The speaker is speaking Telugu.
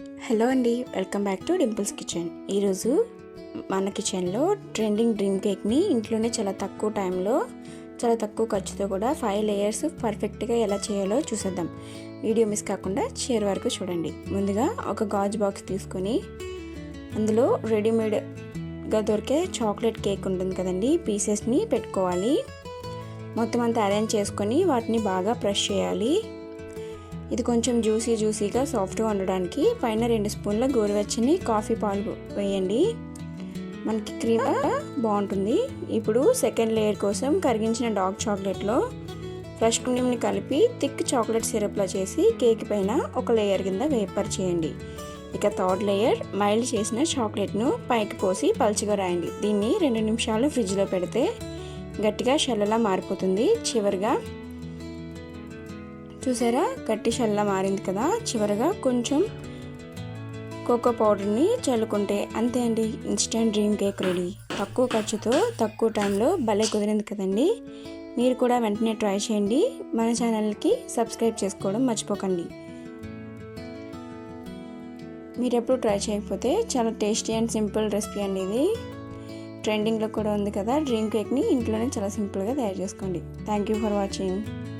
హలో అండి, welcome back to Dimple's kitchen. ఈరోజు మన కిచెన్లో ట్రెండింగ్ డ్రీమ్ కేక్ని ఇంట్లోనే చాలా తక్కువ టైంలో చాలా తక్కువ ఖర్చుతో కూడా 5 లేయర్స్ పర్ఫెక్ట్గా ఎలా చేయాలో చూసేద్దాం. వీడియో మిస్ కాకుండా చివరి వరకు చూడండి. ముందుగా ఒక గాజు బాక్స్ తీసుకొని అందులో రెడీమేడ్గా దొరికే చాక్లెట్ కేక్ ఉంటుంది కదండి, పీసెస్ని పెట్టుకోవాలి. మొత్తం అంతా అరేంజ్ చేసుకొని వాటిని బాగా ప్రెస్ చేయాలి. ఇది కొంచెం జ్యూసీగా సాఫ్ట్గా ఉండడానికి పైన 2 స్పూన్ల గోరువెచ్చని కాఫీ పాలు వేయండి. మనకి క్రీమ్ బాగుంటుంది. ఇప్పుడు సెకండ్ లేయర్ కోసం కరిగించిన డార్క్ చాక్లెట్లో ఫ్రెష్ క్రీమ్ని కలిపి థిక్ చాక్లెట్ సిరప్లా చేసి కేక్ పైన ఒక లేయర్ కింద వేపర్ చేయండి. ఇక థర్డ్ లేయర్ మైల్డ్ చేసిన చాక్లెట్ను పైకి పోసి పల్చగా రాయండి. దీన్ని 2 నిమిషాలు ఫ్రిడ్జ్లో పెడితే గట్టిగా షెల్లలా మారిపోతుంది. చివరిగా చూసారా, గట్టి షెల్లా మారింది కదా. చివరగా కొంచెం కోకో పౌడర్ని చల్లుకుంటే అంతే అండి, ఇన్స్టెంట్ డ్రీమ్ కేక్ రెడీ. తక్కువ ఖర్చుతో తక్కువ టైంలో భలే కుదిరింది కదండి. మీరు కూడా వెంటనే ట్రై చేయండి. మన ఛానల్కి సబ్స్క్రైబ్ చేసుకోవడం మర్చిపోకండి. మీరు ఎప్పుడు ట్రై చేయకపోతే చాలా టేస్టీ అండ్ సింపుల్ రెసిపీ అండి. ఇది ట్రెండింగ్లో కూడా ఉంది కదా. డ్రీమ్ కేక్ని ఇంట్లోనే చాలా సింపుల్గా తయారు చేసుకోండి. Thank you for watching.